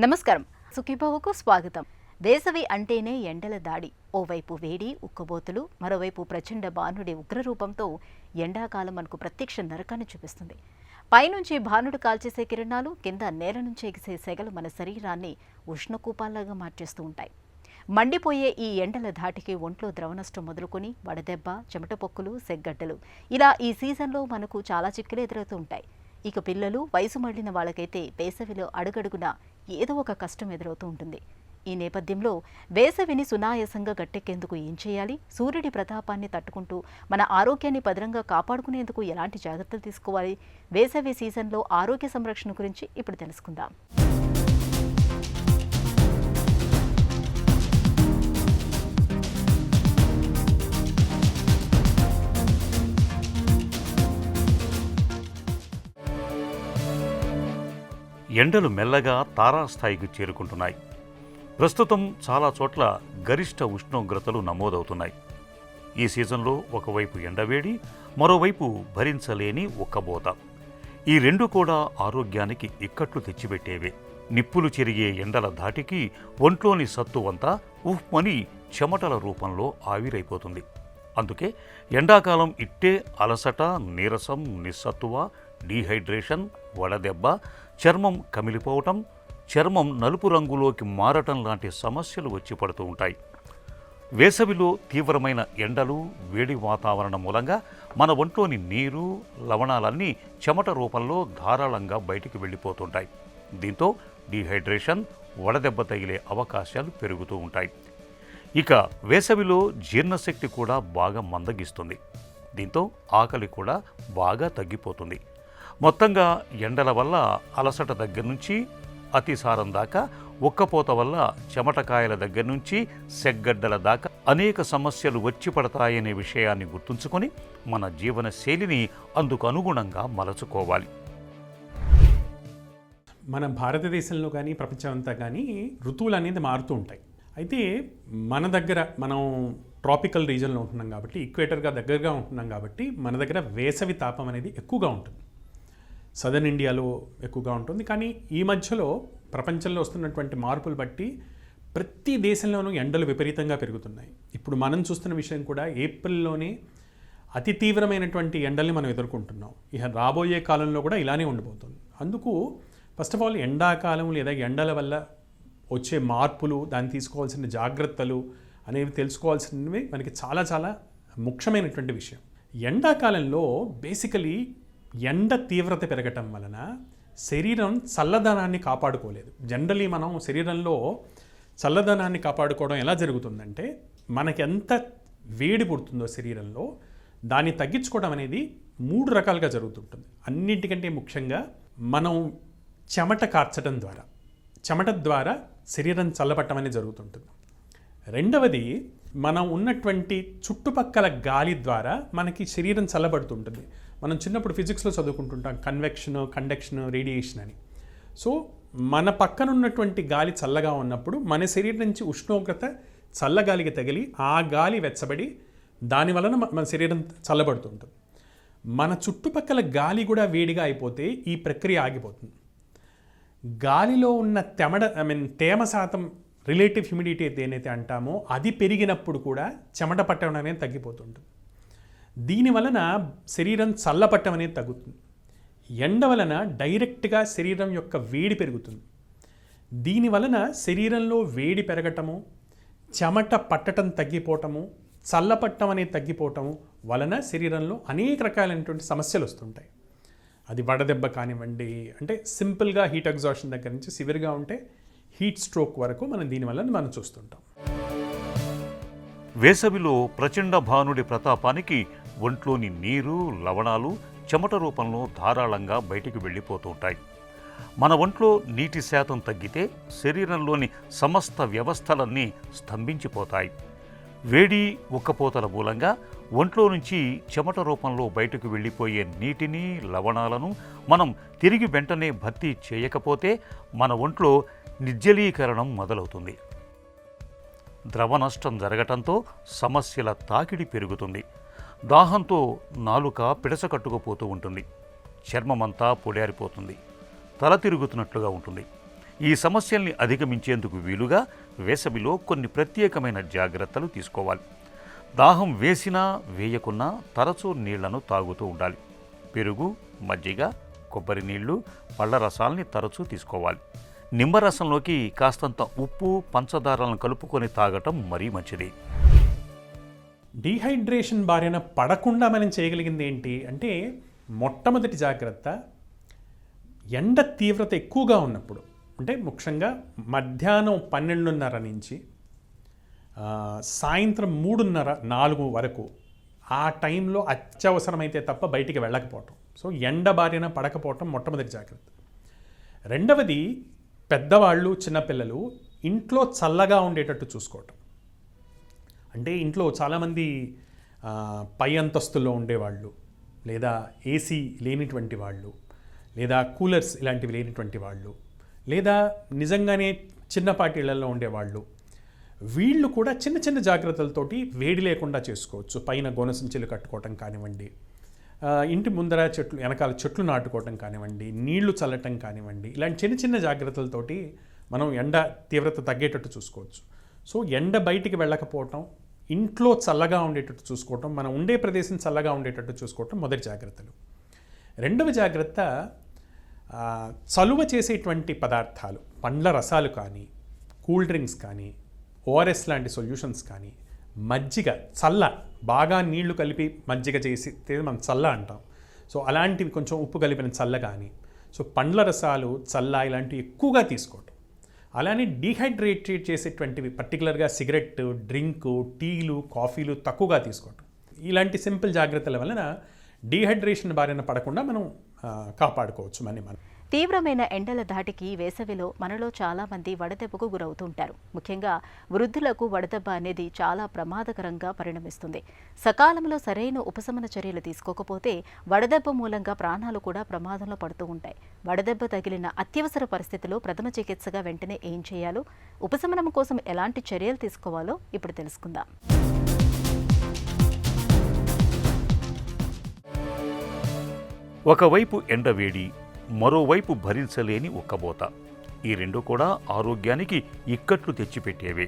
నమస్కారం. సుఖీభవకు స్వాగతం. వేసవి అంటేనే ఎండల దాడి. ఓవైపు వేడి, ఉక్కబోతులు, మరోవైపు ప్రచండ బాణుడి ఉగ్రరూపంతో ఎండాకాలం మనకు ప్రత్యక్ష నరకాన్ని చూపిస్తుంది. పైనుంచి భానుడు కాల్చేసే కిరణాలు, కింద నేల నుంచి ఎగిసే సెగలు మన శరీరాన్ని ఉష్ణకూపాల్లాగా మార్చేస్తూ ఉంటాయి. మండిపోయే ఈ ఎండల ధాటికి ఒంట్లో ద్రవనష్టం మొదలుకొని వడదెబ్బ, చెమట పొక్కులు, సెగ్గడ్డలు ఇలా ఈ సీజన్లో మనకు చాలా చిక్కులు ఎదురవుతూ ఉంటాయి. ఇక పిల్లలు, వయసు మళ్లిన వాళ్ళకైతే వేసవిలో అడుగడుగున ఏదో ఒక కష్టం ఎదురవుతూ ఉంటుంది. ఈ నేపథ్యంలో వేసవిని సునాయాసంగా గట్టెక్కేందుకు ఏం చేయాలి, సూర్యుడి ప్రతాపాన్ని తట్టుకుంటూ మన ఆరోగ్యాన్ని భద్రంగా కాపాడుకునేందుకు ఎలాంటి జాగ్రత్తలు తీసుకోవాలి, వేసవి సీజన్లో ఆరోగ్య సంరక్షణ గురించి ఇప్పుడు తెలుసుకుందాం. ఎండలు మెల్లగా తారాస్థాయికి చేరుకుంటున్నాయి. ప్రస్తుతం చాలా చోట్ల గరిష్ట ఉష్ణోగ్రతలు నమోదవుతున్నాయి. ఈ సీజన్లో ఒకవైపు ఎండవేడి, మరోవైపు భరించలేని ఉక్కబోత. ఈ రెండు కూడా ఆరోగ్యానికి ఇక్కట్లు తెచ్చిపెట్టేవే. నిప్పులు చెరిగే ఎండల ధాటికి ఒంట్లోని సత్తువంతా ఉఫ్మని చెమటల రూపంలో ఆవిరైపోతుంది. అందుకే ఎండాకాలం ఇట్టే అలసట, నీరసం, నిస్సత్తువ, డీహైడ్రేషన్, వడదెబ్బ, చర్మం కమిలిపోవటం, చర్మం నలుపు రంగులోకి మారటం లాంటి సమస్యలు వచ్చి పడుతూ ఉంటాయి. వేసవిలో తీవ్రమైన ఎండలు, వేడి వాతావరణం మూలంగా మన ఒంట్లోని నీరు, లవణాలన్నీ చెమట రూపంలో ధారాళంగా బయటికి వెళ్ళిపోతుంటాయి. దీంతో డీహైడ్రేషన్, వడదెబ్బ తగిలే అవకాశాలు పెరుగుతూ ఉంటాయి. ఇక వేసవిలో జీర్ణశక్తి కూడా బాగా మందగిస్తుంది. దీంతో ఆకలి కూడా బాగా తగ్గిపోతుంది. మొత్తంగా ఎండల వల్ల అలసట దగ్గర నుంచి అతిసారం దాకా, ఉక్కపోత వల్ల చెమటకాయల దగ్గర నుంచి సెగ్గడ్డల దాకా అనేక సమస్యలు వచ్చి పడతాయనే విషయాన్ని గుర్తుంచుకొని మన జీవన శైలిని అందుకు అనుగుణంగా మలచుకోవాలి. మన భారతదేశంలో కానీ ప్రపంచం అంతా కానీ ఋతువులు అనేది మారుతూ ఉంటాయి. అయితే మన దగ్గర మనం ట్రాపికల్ రీజన్లో ఉంటున్నాం కాబట్టి, ఈక్వేటర్గా దగ్గరగా ఉంటున్నాం కాబట్టి మన దగ్గర వేసవి తాపం అనేది ఎక్కువగా ఉంటుంది. సదర్న్ ఇండియాలో ఎక్కువగా ఉంటుంది. కానీ ఈ మధ్యలో ప్రపంచంలో వస్తున్నటువంటి మార్పులు బట్టి ప్రతి దేశంలోనూ ఎండలు విపరీతంగా పెరుగుతున్నాయి. ఇప్పుడు మనం చూస్తున్న విషయం కూడా ఏప్రిల్లోనే అతి తీవ్రమైనటువంటి ఎండల్ని మనం ఎదుర్కొంటున్నాం. ఇక రాబోయే కాలంలో కూడా ఇలానే ఉండిపోతుంది. అందుకు ఫస్ట్ ఆఫ్ ఆల్ ఎండాకాలం లేదా ఎండల వల్ల వచ్చే మార్పులు, దాన్ని తీసుకోవాల్సిన జాగ్రత్తలు అనేవి తెలుసుకోవాల్సినవి మనకి చాలా చాలా ముఖ్యమైనటువంటి విషయం. ఎండాకాలంలో బేసికలీ ఎండ తీవ్రత పెరగటం వలన శరీరం చల్లదనాన్ని కాపాడుకోలేదు. జనరలీ మనం శరీరంలో చల్లదనాన్ని కాపాడుకోవడం ఎలా జరుగుతుందంటే, మనకి ఎంత వేడి పుడుతుందో శరీరంలో దాన్ని తగ్గించుకోవడం అనేది 3 రకాలుగా జరుగుతుంటుంది. అన్నింటికంటే ముఖ్యంగా మనం చెమట కార్చడం ద్వారా, చెమట ద్వారా శరీరం చల్లబట్టం అనేది జరుగుతుంటుంది. రెండవది, మనం ఉన్నటువంటి చుట్టుపక్కల గాలి ద్వారా మనకి శరీరం చల్లబడుతుంటుంది. మనం చిన్నప్పుడు ఫిజిక్స్లో చదువుకుంటుంటాం కన్వెక్షన్, కండక్షన్, రేడియేషన్ అని. సో మన పక్కన ఉన్నటువంటి గాలి చల్లగా ఉన్నప్పుడు మన శరీరం నుంచి ఉష్ణోగ్రత చల్లగాలికి తగిలి ఆ గాలి వెచ్చబడి దాని వలన మన శరీరం చల్లబడుతుంటుంది. మన చుట్టుపక్కల గాలి కూడా వేడిగా అయిపోతే ఈ ప్రక్రియ ఆగిపోతుంది. గాలిలో ఉన్న తేమ శాతం, రిలేటివ్ హ్యూమిడిటీ ఏదైతే అంటామో అది పెరిగినప్పుడు కూడా చెమట పట్టడం అనేది తగ్గిపోతుంటుంది. దీని వలన శరీరం చల్లపట్టం అనేది తగ్గుతుంది. ఎండ వలన డైరెక్ట్గా శరీరం యొక్క వేడి పెరుగుతుంది. దీని వలన శరీరంలో వేడి పెరగటము, చెమట పట్టడం తగ్గిపోవటము, చల్లపట్టం అనేది తగ్గిపోవటము వలన శరీరంలో అనేక రకాలైనటువంటి సమస్యలు వస్తుంటాయి. అది వడదెబ్బ కానివ్వండి, అంటే సింపుల్గా హీట్ ఎగ్జాషన్ దగ్గర నుంచి సివియర్గా ఉంటే హీట్ స్ట్రోక్ వరకు మనం దీనివల్ల మనం చూస్తుంటాం. వేసవిలో ప్రచండ భానుడి ప్రతాపానికి ఒంట్లోని నీరు, లవణాలు చెమట రూపంలో ధారాళంగా బయటికి వెళ్ళిపోతుంటాయి. మన ఒంట్లో నీటి శాతం తగ్గితే శరీరంలోని సమస్త వ్యవస్థలన్నీ స్తంభించిపోతాయి. వేడి, ఉక్కపోతల మూలంగా ఒంట్లో నుంచి చెమట రూపంలో బయటకు వెళ్ళిపోయే నీటిని, లవణాలను మనం తిరిగి వెంటనే భర్తీ చేయకపోతే మన ఒంట్లో నిర్జలీకరణం మొదలవుతుంది. ద్రవ నష్టం జరగటంతో సమస్యల తాకిడి పెరుగుతుంది. దాహంతో నాలుక పిడసకట్టుకుపోతూ ఉంటుంది. చర్మమంతా పొడారిపోతుంది. తల తిరుగుతున్నట్లుగా ఉంటుంది. ఈ సమస్యల్ని అధిగమించేందుకు వీలుగా వేసవిలో కొన్ని ప్రత్యేకమైన జాగ్రత్తలు తీసుకోవాలి. దాహం వేసినా వేయకున్నా తరచూ నీళ్లను తాగుతూ ఉండాలి. పెరుగు, మజ్జిగ, కొబ్బరి నీళ్లు, పళ్ళ రసాల్ని తరచూ తీసుకోవాలి. నిమ్మరసంలోకి కాస్తంత ఉప్పు, పంచదారలను కలుపుకొని తాగటం మరీ మంచిది. డీహైడ్రేషన్ బారిన పడకుండా మనం చేయగలిగింది ఏంటి అంటే, మొట్టమొదటి జాగ్రత్త ఎండ తీవ్రత ఎక్కువగా ఉన్నప్పుడు, అంటే ముఖ్యంగా మధ్యాహ్నం 12:30 నుంచి సాయంత్రం 3:30-4 వరకు ఆ టైంలో అత్యవసరమైతే తప్ప బయటికి వెళ్ళకపోవటం. సో ఎండ బారిన పడకపోవటం మొట్టమొదటి జాగ్రత్త. రెండవది, పెద్దవాళ్ళు, చిన్నపిల్లలు ఇంట్లో చల్లగా ఉండేటట్టు చూసుకోవటం. అంటే ఇంట్లో చాలామంది పై అంతస్తుల్లో ఉండేవాళ్ళు, లేదా ఏసీ లేనిటువంటి వాళ్ళు, లేదా కూలర్స్ ఇలాంటివి లేనిటువంటి వాళ్ళు, లేదా నిజంగానే చిన్నపాటి ఇళ్లలో ఉండేవాళ్ళు, వీళ్ళు కూడా చిన్న చిన్న జాగ్రత్తలతోటి వేడి లేకుండా చేసుకోవచ్చు. పైన గోనెసంచులు కట్టుకోవటం కానివ్వండి, ఇంటి ముందర చెట్లు వెనకాల చెట్లు నాటుకోవటం కానివ్వండి, నీళ్లు చల్లటం కానివ్వండి, ఇలాంటి చిన్న చిన్న జాగ్రత్తలతోటి మనం ఎండ తీవ్రత తగ్గేటట్టు చూసుకోవచ్చు. సో ఎండ బయటికి వెళ్ళకపోవటం, ఇంట్లో చల్లగా ఉండేటట్టు చూసుకోవటం, మనం ఉండే ప్రదేశం చల్లగా ఉండేటట్టు చూసుకోవటం మొదటి జాగ్రత్తలు. రెండవ జాగ్రత్త, చలువ చేసేటువంటి పదార్థాలు, పండ్ల రసాలు కానీ, కూల్ డ్రింక్స్ కానీ, ఓఆర్ఎస్ లాంటి సొల్యూషన్స్ కానీ, మజ్జిగ, చల్ల, బాగా నీళ్లు కలిపి మజ్జిగ చేసి మనం చల్ల అంటాం. సో అలాంటివి కొంచెం ఉప్పు కలిపిన చల్ల కానీ, సో పండ్ల రసాలు, చల్ల ఇలాంటివి ఎక్కువగా తీసుకోవటం. అలానే డీహైడ్రేట్ చేసేటువంటివి పర్టికులర్గా సిగరెట్, డ్రింకు, టీలు, కాఫీలు తక్కువగా తీసుకోవటం. ఇలాంటి సింపుల్ జాగ్రత్తల వలన డీహైడ్రేషన్ బారిన పడకుండా మనం కాపాడుకోవచ్చు మనం. తీవ్రమైన ఎండల ధాటికి వేసవిలో మనలో చాలామంది వడదెబ్బకు గురవుతుంటారు. ముఖ్యంగా వృద్ధులకు వడదెబ్బ అనేది చాలా ప్రమాదకరంగా పరిణమిస్తుంది. సకాలంలో సరైన ఉపశమన చర్యలు తీసుకోకపోతే వడదెబ్బ మూలంగా ప్రాణాలు కూడా ప్రమాదంలో పడుతూ ఉంటాయి. వడదెబ్బ తగిలిన అత్యవసర పరిస్థితిలో ప్రథమ చికిత్సగా వెంటనే ఏం చేయాలో, ఉపశమనం కోసం ఎలాంటి చర్యలు తీసుకోవాలో ఇప్పుడు తెలుసుకుందాం. ఒకవైపు ఎండవేడి, మరోవైపు భరించలేని ఉక్కబోత. ఈ రెండు కూడా ఆరోగ్యానికి ఇక్కట్లు తెచ్చిపెట్టేవే.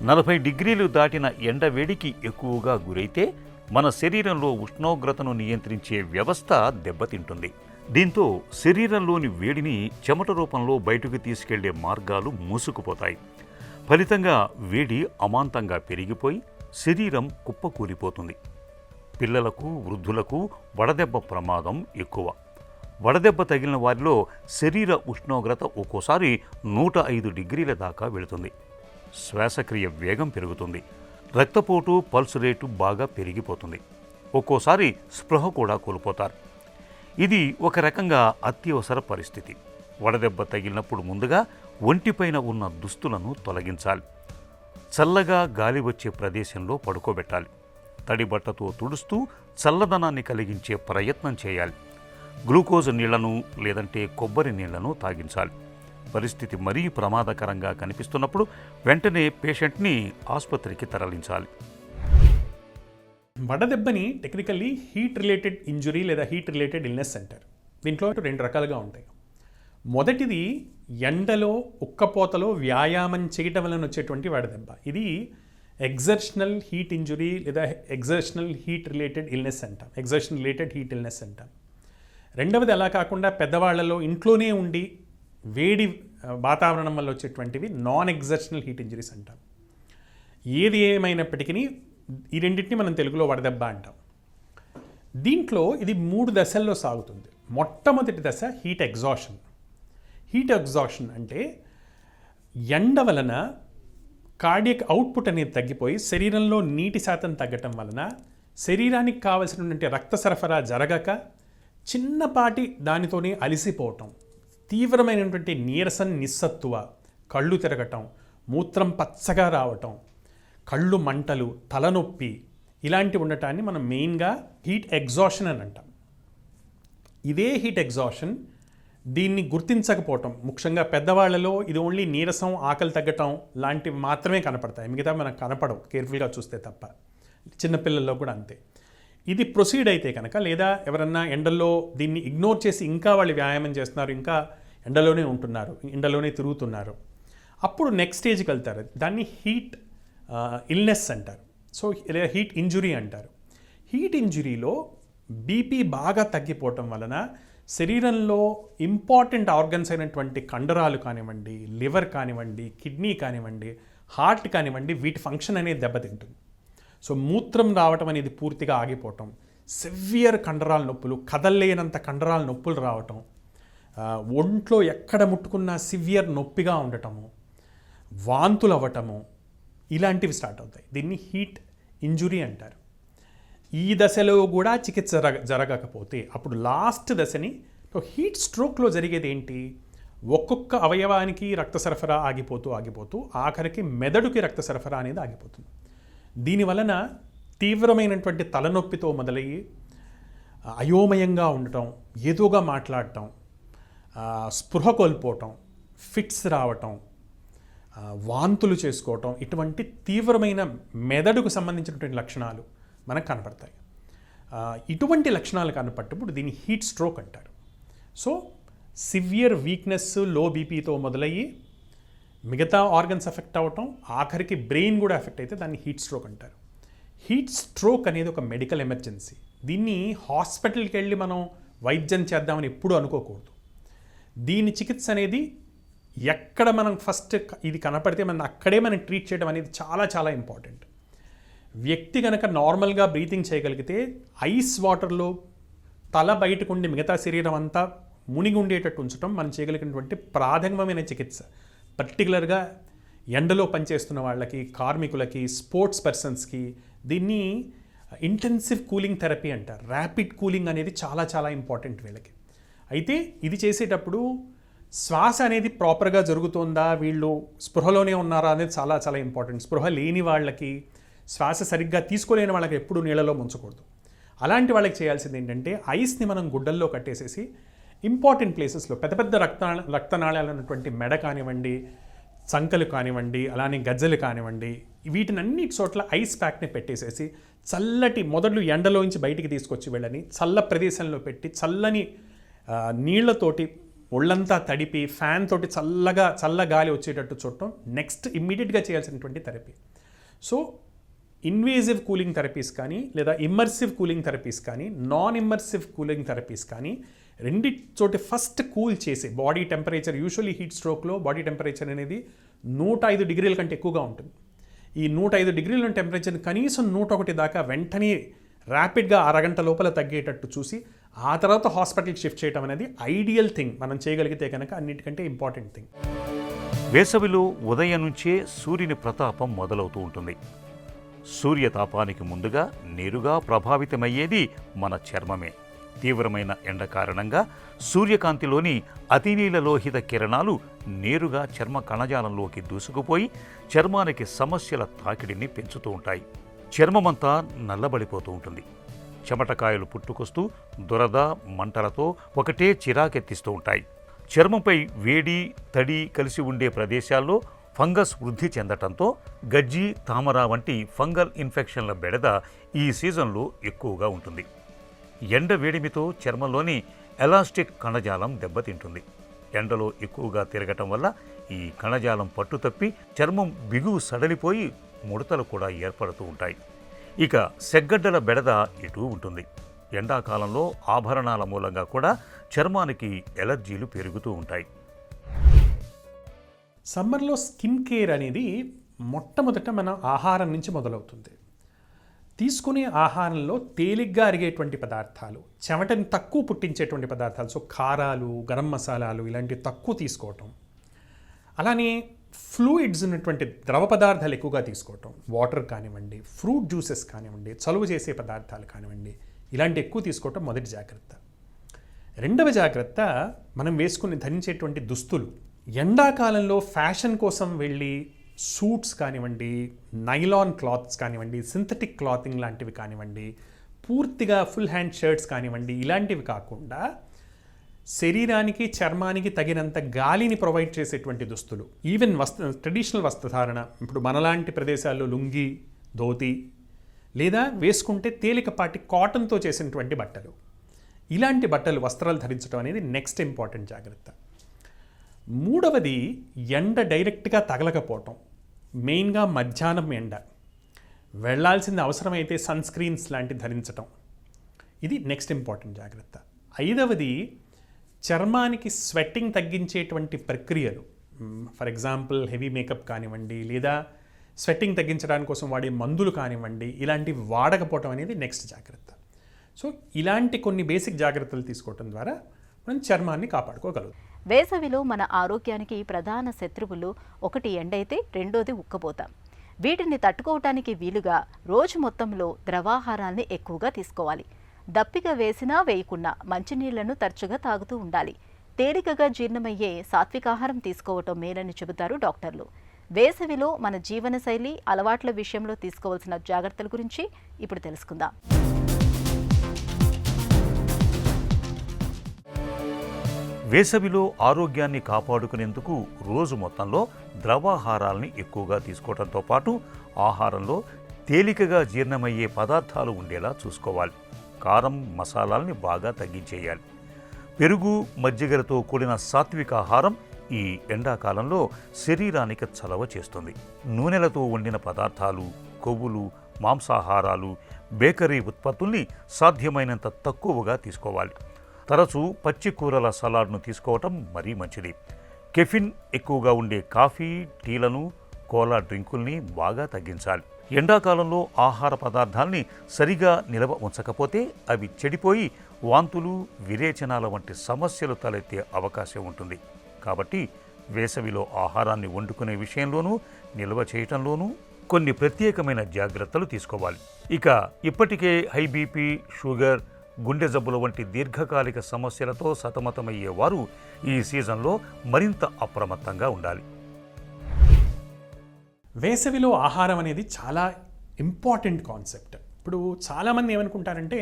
40 డిగ్రీలు దాటిన ఎండవేడికి ఎక్కువగా గురైతే మన శరీరంలో ఉష్ణోగ్రతను నియంత్రించే వ్యవస్థ దెబ్బతింటుంది. దీంతో శరీరంలోని వేడిని చెమట రూపంలో బయటకు తీసుకెళ్లే మార్గాలు మూసుకుపోతాయి. ఫలితంగా వేడి అమాంతంగా పెరిగిపోయి శరీరం కుప్పకూలిపోతుంది. పిల్లలకు, వృద్ధులకు వడదెబ్బ ప్రమాదం ఎక్కువ. వడదెబ్బ తగిలిన వారిలో శరీర ఉష్ణోగ్రత ఒక్కోసారి 105 డిగ్రీల దాకా వెళుతుంది. శ్వాసక్రియ వేగం పెరుగుతుంది. రక్తపోటు, పల్స్ రేటు బాగా పెరిగిపోతుంది. ఒక్కోసారి స్పృహ కూడా కోల్పోతారు. ఇది ఒక రకంగా అత్యవసర పరిస్థితి. వడదెబ్బ తగిలినప్పుడు ముందుగా ఒంటిపైన ఉన్న దుస్తులను తొలగించాలి. చల్లగా గాలి వచ్చే ప్రదేశంలో పడుకోబెట్టాలి. తడిబట్టతో తుడుస్తూ చల్లదనాన్ని కలిగించే ప్రయత్నం చేయాలి. గ్లూకోజ్ నీళ్లను లేదంటే కొబ్బరి నీళ్లను తాగించాలి. పరిస్థితి మరీ ప్రమాదకరంగా కనిపిస్తున్నప్పుడు వెంటనే పేషెంట్ని ఆసుపత్రికి తరలించాలి. వడదెబ్బని టెక్నికల్లీ హీట్ రిలేటెడ్ ఇంజురీ లేదా హీట్ రిలేటెడ్ ఇల్నెస్ అంటారు. దీంట్లో 2 రకాలుగా ఉంటాయి. మొదటిది ఎండలో, ఉక్కపోతలో వ్యాయామం చేయటం వలన వచ్చేటువంటి వడదెబ్బ. ఇది ఎగ్జర్షనల్ హీట్ ఇంజురీ లేదా ఎగ్జర్షనల్ హీట్ రిలేటెడ్ ఇల్నెస్ అంటాం. ఎగ్జర్షన్ రిలేటెడ్ హీట్ ఇల్నెస్ అంటాం. రెండవది అలా కాకుండా పెద్దవాళ్లలో ఇంట్లోనే ఉండి వేడి వాతావరణం వల్ల వచ్చేటువంటివి నాన్ ఎగ్జర్షనల్ హీట్ ఇంజరీస్ అంటాం. ఏది ఏమైనప్పటికీ ఈ రెండింటిని మనం తెలుగులో వడదెబ్బ అంటాం. దీంట్లో ఇది 3 దశల్లో సాగుతుంది. మొట్టమొదటి దశ హీట్ ఎగ్జాషన్. హీట్ ఎగ్జాషన్ అంటే ఎండ వలన కార్డియక్ అవుట్పుట్ అనేది తగ్గిపోయి శరీరంలో నీటి శాతం తగ్గటం వలన శరీరానికి కావలసినటువంటి రక్త సరఫరా జరగక చిన్నపాటి దానితోనే అలిసిపోవటం, తీవ్రమైనటువంటి నీరసం, నిస్సత్తువ, కళ్ళు తిరగటం, మూత్రం పచ్చగా రావటం, కళ్ళు మంటలు, తలనొప్పి ఇలాంటివి ఉండటాన్ని మనం మెయిన్గా హీట్ ఎగ్జాషన్ అని అంటాం. ఇదే హీట్ ఎగ్జాషన్ దీన్ని గుర్తించకపోవటం, ముఖ్యంగా పెద్దవాళ్లలో ఇది ఓన్లీ నీరసం, ఆకలి తగ్గటం లాంటివి మాత్రమే కనపడతాయి. మిగతా మనకు కనపడవు కేర్ఫుల్గా చూస్తే తప్ప. చిన్నపిల్లల్లో కూడా అంతే. ఇది ప్రొసీడ్ అయితే కనుక, లేదా ఎవరన్నా ఎండల్లో దీన్ని ఇగ్నోర్ చేసి ఇంకా వాళ్ళు వ్యాయామం చేస్తున్నారు, ఇంకా ఎండలోనే ఉంటున్నారు, ఎండలోనే తిరుగుతున్నారు, అప్పుడు నెక్స్ట్ స్టేజ్కి వెళ్తారు. దాన్ని హీట్ ఇల్నెస్ అంటారు. సో లేదా హీట్ ఇంజురీ అంటారు. హీట్ ఇంజురీలో బీపీ బాగా తగ్గిపోవటం వలన శరీరంలో ఇంపార్టెంట్ ఆర్గన్స్ అయినటువంటి కండరాలు కానివ్వండి, లివర్ కానివ్వండి, కిడ్నీ కానివ్వండి, హార్ట్ కానివ్వండి, వీటి ఫంక్షన్ అనేది దెబ్బతింటుంది. సో మూత్రం రావటం అనేది పూర్తిగా ఆగిపోవటం, సివియర్ కండరాల నొప్పులు, కదల్లేనంత కండరాల నొప్పులు రావటం, ఒంట్లో ఎక్కడ ముట్టుకున్నా సివియర్ నొప్పిగా ఉండటము, వాంతులు అవ్వటము, ఇలాంటివి స్టార్ట్ అవుతాయి. దీన్ని హీట్ ఇంజురీ అంటారు. ఈ దశలో కూడా చికిత్స జరగకపోతే అప్పుడు లాస్ట్ దశని హీట్ స్ట్రోక్లో జరిగేది ఏంటి, ఒక్కొక్క అవయవానికి రక్త సరఫరా ఆగిపోతూ ఆఖరికి మెదడుకి రక్త సరఫరా అనేది ఆగిపోతుంది. దీనివలన తీవ్రమైనటువంటి తలనొప్పితో మొదలయ్యి అయోమయంగా ఉండటం, ఏదోగా మాట్లాడటం, స్పృహ కోల్పోవటం, ఫిట్స్ రావటం, వాంతులు చేసుకోవటం, ఇటువంటి తీవ్రమైన మెదడుకు సంబంధించినటువంటి లక్షణాలు మనకు కనపడతాయి. ఇటువంటి లక్షణాలు కనపడ్డప్పుడు దీన్ని హీట్ స్ట్రోక్ అంటారు. సో సివియర్ వీక్నెస్, లో బీపీతో మొదలయ్యి మిగతా ఆర్గన్స్ ఎఫెక్ట్ అవ్వటం, ఆఖరికి బ్రెయిన్ కూడా ఎఫెక్ట్ అయితే దాన్ని హీట్ స్ట్రోక్ అంటారు. హీట్ స్ట్రోక్ అనేది ఒక మెడికల్ ఎమర్జెన్సీ. దీన్ని హాస్పిటల్కి వెళ్ళి మనం వైద్యం చేద్దామని ఎప్పుడూ అనుకోకూడదు. దీని చికిత్స అనేది ఎక్కడ మనం ఫస్ట్ ఇది కనపడితే మనం అక్కడే మనం ట్రీట్ చేయడం అనేది చాలా చాలా ఇంపార్టెంట్. వ్యక్తి కనుక నార్మల్గా బ్రీతింగ్ చేయగలిగితే ఐస్ వాటర్లో తల బయటకు ఉండి మిగతా శరీరం అంతా మునిగి ఉండేటట్టు ఉంచడం మనం చేయగలిగినటువంటి ప్రాథమికమైన చికిత్స. పర్టికులర్గా ఎండలో పనిచేస్తున్న వాళ్ళకి, కార్మికులకి, స్పోర్ట్స్ పర్సన్స్కి దీన్ని ఇంటెన్సివ్ కూలింగ్ థెరపీ అంటారు. ర్యాపిడ్ కూలింగ్ అనేది చాలా చాలా ఇంపార్టెంట్ వీళ్ళకి. అయితే ఇది చేసేటప్పుడు శ్వాస అనేది ప్రాపర్గా జరుగుతుందా, వీళ్ళు స్పృహలోనే ఉన్నారా అనేది చాలా చాలా ఇంపార్టెంట్. స్పృహ లేని వాళ్ళకి, శ్వాస సరిగ్గా తీసుకోలేని వాళ్ళకి ఎప్పుడూ నీళ్ళలో ముంచకూడదు. అలాంటి వాళ్ళకి చేయాల్సింది ఏంటంటే ఐస్ని మనం గుడ్డల్లో కట్టేసేసి ఇంపార్టెంట్ ప్లేసెస్లో పెద్ద పెద్ద రక్తనాళాలు ఉన్నటువంటి మెడ కానివ్వండి, చంకలు కానివ్వండి, అలానే గజ్జలు కానివ్వండి, వీటినన్నిటి చోట్ల ఐస్ ప్యాక్ని పెట్టేసేసి చల్లటి మొదలు ఎండలోంచి బయటికి తీసుకొచ్చి వెళ్ళని చల్ల ప్రదేశంలో పెట్టి చల్లని నీళ్లతోటి ఒళ్ళంతా తడిపి ఫ్యాన్ తోటి చల్ల గాలి వచ్చేటట్టు చూడటం నెక్స్ట్ ఇమ్మీడియట్గా చేయాల్సినటువంటి therapy. So invasive cooling therapies కానీ, లేదా ఇమ్మర్సివ్ కూలింగ్ థెరపీస్ కానీ, నాన్ ఇమ్మర్సివ్ కూలింగ్ థెరపీస్ కానీ, రెండిచోటి ఫస్ట్ కూల్ చేసి బాడీ టెంపరేచర్, యూజువల్లీ హీట్ స్ట్రోక్లో బాడీ టెంపరేచర్ అనేది 105 డిగ్రీల కంటే ఎక్కువగా ఉంటుంది. ఈ 105 డిగ్రీల టెంపరేచర్ కనీసం 101 దాకా వెంటనే ర్యాపిడ్గా అరగంట లోపల తగ్గేటట్టు చూసి ఆ తర్వాత హాస్పిటల్కి షిఫ్ట్ చేయడం అనేది ఐడియల్ థింగ్. మనం చేయగలిగితే కనుక అన్నిటికంటే ఇంపార్టెంట్ థింగ్. వేసవిలో ఉదయం నుంచే సూర్యుని ప్రతాపం మొదలవుతూ ఉంటుంది. సూర్యతాపానికి ముందుగా నేరుగా ప్రభావితమయ్యేది మన చర్మమే. తీవ్రమైన ఎండ కారణంగా సూర్యకాంతిలోని అతినీలలోహిత కిరణాలు నేరుగా చర్మ కణజాలంలోకి దూసుకుపోయి చర్మానికి సమస్యల తాకిడిని పెంచుతూ ఉంటాయి. చర్మమంతా నల్లబడిపోతూ ఉంటుంది. చెమటకాయలు పుట్టుకొస్తూ దురద, మంటలతో ఒకటే చిరాకెత్తిస్తూ ఉంటాయి. చర్మంపై వేడి, తడి కలిసి ఉండే ప్రదేశాల్లో ఫంగస్ వృద్ధి చెందటంతో గజ్జి, తామర వంటి ఫంగల్ ఇన్ఫెక్షన్ల బెడద ఈ సీజన్లో ఎక్కువగా ఉంటుంది. ఎండ వేడిమితో చర్మంలోని ఎలాస్టిక్ కణజాలం దెబ్బతింటుంది. ఎండలో ఎక్కువగా తిరగటం వల్ల ఈ కణజాలం పట్టుతప్పి చర్మం బిగువు సడలిపోయి ముడతలు కూడా ఏర్పడుతూ ఉంటాయి. ఇక సెగ్గడ్డల బెడద ఇటూ ఉంటుంది. ఎండాకాలంలో ఆభరణాల మూలంగా కూడా చర్మానికి ఎలర్జీలు పెరుగుతూ ఉంటాయి. సమ్మర్లో స్కిన్ కేర్ అనేది మొట్టమొదట మన ఆహారం నుంచి మొదలవుతుంది. తీసుకునే ఆహారంలో తేలిగ్గా అరిగేటువంటి పదార్థాలు, చెమటని తక్కువ పుట్టించేటువంటి పదార్థాలు, సో కారాలు, గరం మసాలాలు ఇలాంటివి తక్కువ తీసుకోవటం, అలానే ఫ్లూయిడ్స్ ఉన్నటువంటి ద్రవ పదార్థాలు ఎక్కువగా తీసుకోవటం, వాటర్ కానివ్వండి, ఫ్రూట్ జ్యూసెస్ కానివ్వండి, చలువ చేసే పదార్థాలు కానివ్వండి, ఇలాంటి ఎక్కువ తీసుకోవటం మొదటి జాగ్రత్త. రెండవ జాగ్రత్త, మనం వేసుకుని ధరించేటువంటి దుస్తులు. ఎండాకాలంలో ఫ్యాషన్ కోసం వెళ్ళి సూట్స్ కానివ్వండి, నైలాన్ క్లాత్స్ కానివ్వండి, సింథటిక్ క్లాతింగ్ లాంటివి కానివ్వండి, పూర్తిగా ఫుల్ హ్యాండ్ షర్ట్స్ కానివ్వండి, ఇలాంటివి కాకుండా శరీరానికి, చర్మానికి తగినంత గాలిని ప్రొవైడ్ చేసేటువంటి దుస్తులు. ఈవెన్ ట్రెడిషనల్ వస్త్రధారణ, ఇప్పుడు మనలాంటి ప్రదేశాల్లో లుంగి, ధోతి, లేదా వేసుకుంటే తేలికపాటి కాటన్తో చేసినటువంటి బట్టలు, ఇలాంటి బట్టలు, వస్త్రాలు ధరించడం అనేది నెక్స్ట్ ఇంపార్టెంట్ జాగ్రత్త. మూడవది ఎండ డైరెక్ట్గా తగలకపోవటం, మెయిన్గా మధ్యాహ్నం ఎండ, వెళ్ళాల్సిన అవసరమైతే సన్ స్క్రీన్స్ లాంటివి ధరించటం, ఇది నెక్స్ట్ ఇంపార్టెంట్ జాగ్రత్త. ఐదవది చర్మానికి స్వెట్టింగ్ తగ్గించేటువంటి ప్రక్రియలు, ఫర్ ఎగ్జాంపుల్ హెవీ మేకప్ కానివ్వండి, లేదా స్వెట్టింగ్ తగ్గించడానికి కోసం వాడే మందులు కానివ్వండి, ఇలాంటివి వాడకపోవటం అనేది నెక్స్ట్ జాగ్రత్త. సో ఇలాంటి కొన్ని బేసిక్ జాగ్రత్తలు తీసుకోవటం ద్వారా మనం చర్మాన్ని కాపాడుకోగలుగుతాం. వేసవిలో మన ఆరోగ్యానికి ప్రధాన శత్రువులు ఒకటి ఎండైతే రెండోది ఉక్కపోత. వీటిని తట్టుకోవటానికి వీలుగా రోజు మొత్తంలో ద్రవాహారాన్ని ఎక్కువగా తీసుకోవాలి. దప్పిగా వేసినా వేయకున్నా మంచినీళ్లను తరచుగా తాగుతూ ఉండాలి. తేలికగా జీర్ణమయ్యే సాత్వికాహారం తీసుకోవటం మేలని చెబుతారు డాక్టర్లు. వేసవిలో మన జీవనశైలి అలవాట్ల విషయంలో తీసుకోవాల్సిన జాగ్రత్తల గురించి ఇప్పుడు తెలుసుకుందాం. వేసవిలో ఆరోగ్యాన్ని కాపాడుకునేందుకు రోజు మొత్తంలో ద్రవాహారాల్ని ఎక్కువగా తీసుకోవడంతో పాటు ఆహారంలో తేలికగా జీర్ణమయ్యే పదార్థాలు ఉండేలా చూసుకోవాలి. కారం, మసాలాల్ని బాగా తగ్గించేయాలి. పెరుగు, మజ్జిగలతో కూడిన సాత్విక ఆహారం ఈ ఎండాకాలంలో శరీరానికి చలవ చేస్తుంది. నూనెలతో వండిన పదార్థాలు, కొవ్వులు, మాంసాహారాలు, బేకరీ ఉత్పత్తుల్ని సాధ్యమైనంత తక్కువగా తీసుకోవాలి. తరచూ పచ్చి కూరల సలాడ్ను తీసుకోవటం మరీ మంచిది. కెఫిన్ ఎక్కువగా ఉండే కాఫీ, టీలను, కోలా డ్రింకుల్ని బాగా తగ్గించాలి. ఎండాకాలంలో ఆహార పదార్థాల్ని సరిగా నిల్వ ఉంచకపోతే అవి చెడిపోయి వాంతులు, విరేచనాల వంటి సమస్యలు తలెత్తే అవకాశం ఉంటుంది. కాబట్టి వేసవిలో ఆహారాన్ని వండుకునే విషయంలోనూ, నిల్వ చేయటంలోనూ కొన్ని ప్రత్యేకమైన జాగ్రత్తలు తీసుకోవాలి. ఇక ఇప్పటికే హై బీపీ, షుగర్, గుండె జబ్బుల వంటి దీర్ఘకాలిక సమస్యలతో సతమతమయ్యేవారు ఈ సీజన్లో మరింత అప్రమత్తంగా ఉండాలి. వేసవిలో ఆహారం అనేది చాలా ఇంపార్టెంట్ కాన్సెప్ట్. ఇప్పుడు చాలామంది ఏమనుకుంటారంటే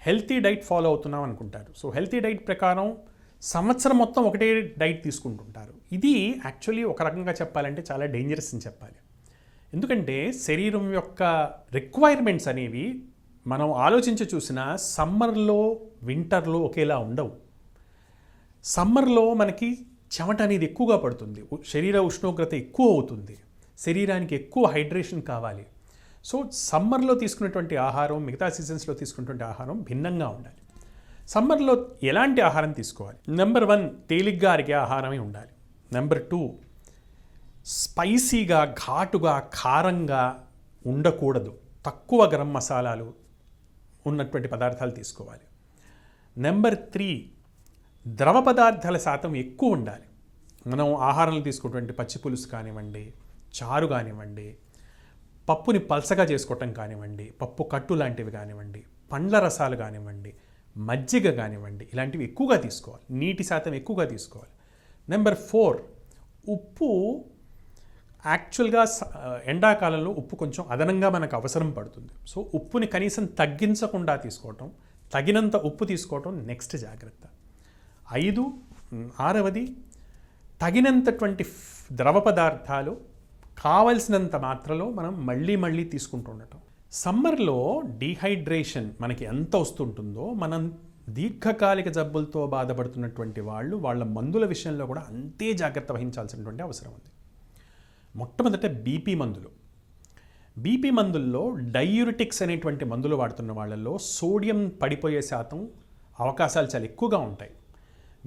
హెల్తీ డైట్ ఫాలో అవుతున్నాం అనుకుంటారు. సో హెల్తీ డైట్ ప్రకారం సంవత్సరం మొత్తం ఒకటే డైట్ తీసుకుంటుంటారు. ఇది యాక్చువల్లీ ఒక రకంగా చెప్పాలంటే చాలా డేంజరస్ అని చెప్పాలి. ఎందుకంటే శరీరం యొక్క రిక్వైర్మెంట్స్ అనేవి మనం ఆలోచించి చూసినా సమ్మర్లో, వింటర్లో ఒకేలా ఉండవు. సమ్మర్లో మనకి చెమట అనేది ఎక్కువగా పడుతుంది, శరీర ఉష్ణోగ్రత ఎక్కువ అవుతుంది, శరీరానికి ఎక్కువ హైడ్రేషన్ కావాలి. సో సమ్మర్లో తీసుకున్నటువంటి ఆహారం మిగతా సీజన్స్లో తీసుకున్నటువంటి ఆహారం భిన్నంగా ఉండాలి. సమ్మర్లో ఎలాంటి ఆహారం తీసుకోవాలి? నెంబర్ 1 తేలిగ్గా అరిగే ఆహారమే ఉండాలి. నెంబర్ 2 స్పైసీగా, ఘాటుగా, కారంగా ఉండకూడదు. తక్కువ గరం మసాలాలు ఉన్నటువంటి పదార్థాలు తీసుకోవాలి. నెంబర్ 3 ద్రవ పదార్థాల శాతం ఎక్కువ ఉండాలి. మనం ఆహారంలో తీసుకున్నటువంటి పచ్చి పులుసు కానివ్వండి, చారు కానివ్వండి, పప్పుని పల్చగా చేసుకోవటం కానివ్వండి, పప్పు కట్టు లాంటివి కానివ్వండి, పండ్ల రసాలు కానివ్వండి, మజ్జిగ కానివ్వండి, ఇలాంటివి ఎక్కువగా తీసుకోవాలి. నీటి శాతం ఎక్కువగా తీసుకోవాలి. నెంబర్ 4 ఉప్పు. యాక్చువల్గా ఎండాకాలంలో ఉప్పు కొంచెం అదనంగా మనకు అవసరం పడుతుంది. సో ఉప్పుని కనీసం తగ్గించకుండా తీసుకోవటం, తగినంత ఉప్పు తీసుకోవటం నెక్స్ట్ జాగ్రత్త. 6వది తగినంతటువంటి ద్రవ పదార్థాలు కావలసినంత మాత్రలో మనం మళ్ళీ తీసుకుంటూ ఉండటం. సమ్మర్లో డీహైడ్రేషన్ మనకి ఎంత వస్తుంటుందో, మనం దీర్ఘకాలిక జబ్బులతో బాధపడుతున్నటువంటి వాళ్ళు వాళ్ళ మందుల విషయంలో కూడా అంతే జాగ్రత్త వహించాల్సినటువంటి అవసరం ఉంది. మొట్టమొదట బీపీ మందులు. బీపీ మందుల్లో డయూరిటిక్స్ అనేటువంటి మందులు వాడుతున్న వాళ్ళల్లో సోడియం పడిపోయే శాతం అవకాశాలు చాలా ఎక్కువగా ఉంటాయి.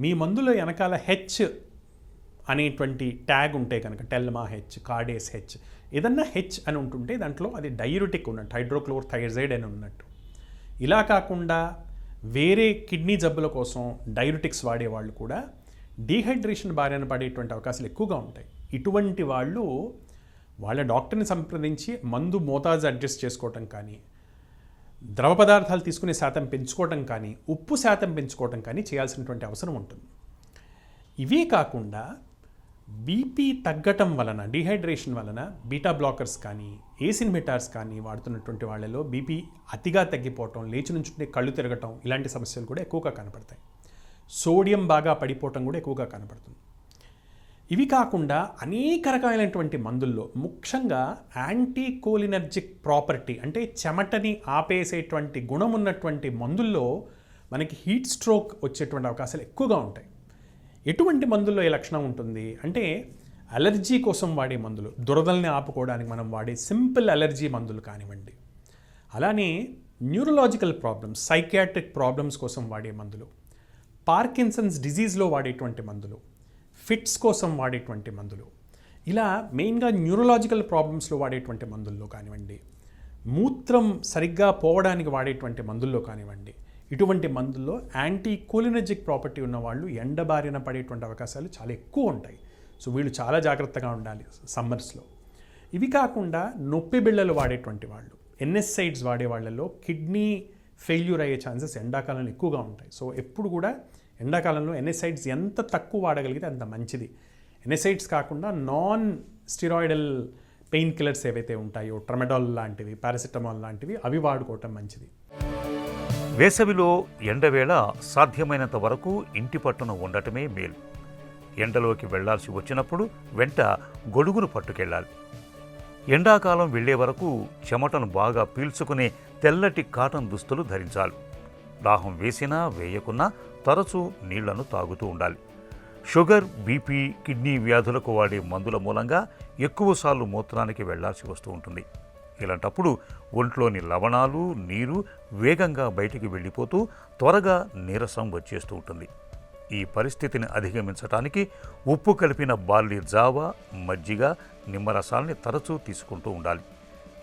మీ మందులో వెనకాల హెచ్ అనేటువంటి ట్యాగ్ ఉంటే కనుక, టెల్మా హెచ్, కార్డేస్ హెచ్, ఏదన్నా హెచ్ అని ఉంటుంటే దాంట్లో అది డయూరిటిక్ ఉన్నట్టు, హైడ్రోక్లోరోథైజైడ్ అని ఉన్నట్టు. ఇలా కాకుండా వేరే కిడ్నీ జబ్బుల కోసం డయూరిటిక్స్ వాడేవాళ్ళు కూడా డీహైడ్రేషన్ బారిన పడేటువంటి అవకాశాలు ఎక్కువగా ఉంటాయి. ఇటువంటి వాళ్ళు వాళ్ళ డాక్టర్ని సంప్రదించి మందు మోతాజు అడ్జస్ట్ చేసుకోవటం కానీ, ద్రవ పదార్థాలు తీసుకునే శాతం పెంచుకోవటం కానీ, ఉప్పు శాతం పెంచుకోవటం కానీ చేయాల్సినటువంటి అవసరం ఉంటుంది. ఇవే కాకుండా బీపీ తగ్గటం వలన, డీహైడ్రేషన్ వలన బీటా బ్లాకర్స్ కానీ, ఏస్ ఇన్హిబిటర్స్ కానీ వాడుతున్నటువంటి వాళ్ళలో బీపీ అతిగా తగ్గిపోవటం, లేచి నుంచుంటే కళ్ళు తిరగటం, ఇలాంటి సమస్యలు కూడా ఎక్కువగా కనపడతాయి. సోడియం బాగా పడిపోవటం కూడా ఎక్కువగా కనపడుతుంది. ఇవి కాకుండా అనేక రకాలైనటువంటి మందుల్లో ముఖ్యంగా యాంటీకోలినర్జిక్ ప్రాపర్టీ, అంటే చెమటని ఆపేసేటువంటి గుణం ఉన్నటువంటి మందుల్లో మనకి హీట్ స్ట్రోక్ వచ్చేటువంటి అవకాశాలు ఎక్కువగా ఉంటాయి. ఎటువంటి మందుల్లో ఈ లక్షణం ఉంటుంది అంటే అలర్జీ కోసం వాడే మందులు, దురదల్ని ఆపుకోవడానికి మనం వాడే సింపుల్ అలర్జీ మందులు కానివ్వండి, అలానే న్యూరలాజికల్ ప్రాబ్లమ్స్, సైకియాట్రిక్ ప్రాబ్లమ్స్ కోసం వాడే మందులు, పార్కిన్సన్స్ డిజీజ్లో వాడేటువంటి మందులు, ఫిట్స్ కోసం వాడేటువంటి మందులు, ఇలా మెయిన్గా న్యూరలాజికల్ ప్రాబ్లమ్స్లో వాడేటువంటి మందుల్లో కానివ్వండి, మూత్రం సరిగ్గా పోవడానికి వాడేటువంటి మందుల్లో కానివ్వండి, ఇటువంటి మందుల్లో యాంటీ కోలినర్జిక్ ప్రాపర్టీ ఉన్న వాళ్ళు ఎండబారిన పడేటువంటి అవకాశాలు చాలా ఎక్కువ ఉంటాయి. సో వీళ్ళు చాలా జాగ్రత్తగా ఉండాలి సమ్మర్స్లో. ఇవి కాకుండా నొప్పి బిళ్ళలు వాడేటువంటి వాళ్ళు, ఎన్ఎస్ఐడ్స్ వాడే వాళ్ళలో కిడ్నీ ఫెయిల్యూర్ అయ్యే ఛాన్సెస్ ఎండాకాలంలో ఎక్కువగా ఉంటాయి. సో ఎప్పుడు కూడా ఎండాకాలంలో ఎన్ఎస్ఐడ్స్ ఎంత తక్కువ వాడగలిగితే అంత మంచిది. ఎన్ఎస్ఐడ్స్ కాకుండా నాన్ స్టిరాయిడల్ పెయిన్ కిల్లర్స్ ఏవైతే ఉంటాయో, ట్రమెడాల్ లాంటివి, పారాసిటమాల్ లాంటివి, అవి వాడుకోవటం మంచిది. వేసవిలో ఎండవేళ సాధ్యమైనంత వరకు ఇంటి పట్టున ఉండటమే మేలు. ఎండలోకి వెళ్లాల్సి వచ్చినప్పుడు వెంట గొడుగును పట్టుకెళ్ళాలి. ఎండాకాలం వెళ్లే వరకు చెమటను బాగా పీల్చుకునే తెల్లటి కాటన్ దుస్తులు ధరించాలి. దాహం వేసినా వేయకున్నా తరచూ నీళ్లను తాగుతూ ఉండాలి. షుగర్, బీపీ, కిడ్నీ వ్యాధులకు వాడే మందుల మూలంగా ఎక్కువసార్లు మూత్రానికి వెళ్లాల్సి వస్తూ ఉంటుంది. ఇలాంటప్పుడు ఒంట్లోని లవణాలు, నీరు వేగంగా బయటికి వెళ్ళిపోతూ త్వరగా నీరసం వచ్చేస్తూ ఉంటుంది. ఈ పరిస్థితిని అధిగమించడానికి ఉప్పు కలిపిన బార్లీ జావ, మజ్జిగ, నిమ్మరసాల్ని తరచూ తీసుకుంటూ ఉండాలి.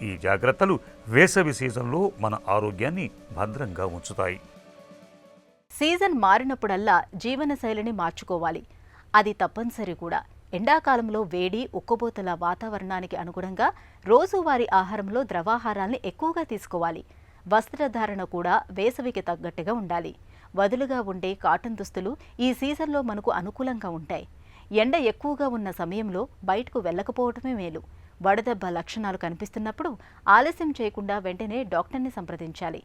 ఈ జాగ్రత్తలు వేసవి సీజన్లో మన ఆరోగ్యాన్ని భద్రంగా ఉంచుతాయి. సీజన్ మారినప్పుడల్లా జీవనశైలిని మార్చుకోవాలి. అది తప్పనిసరి కూడా. ఎండాకాలంలో వేడి, ఉక్కబోతల వాతావరణానికి అనుగుణంగా రోజువారీ ఆహారంలో ద్రవాహారాల్ని ఎక్కువగా తీసుకోవాలి. వస్త్రధారణ కూడా వేసవికి తగ్గట్టుగా ఉండాలి. వదులుగా ఉండే కాటన్ దుస్తులు ఈ సీజన్లో మనకు అనుకూలంగా ఉంటాయి. ఎండ ఎక్కువగా ఉన్న సమయంలో బయటకు వెళ్ళకపోవటమే మేలు. వడదెబ్బ లక్షణాలు కనిపిస్తున్నప్పుడు ఆలస్యం చేయకుండా వెంటనే డాక్టర్ని సంప్రదించాలి.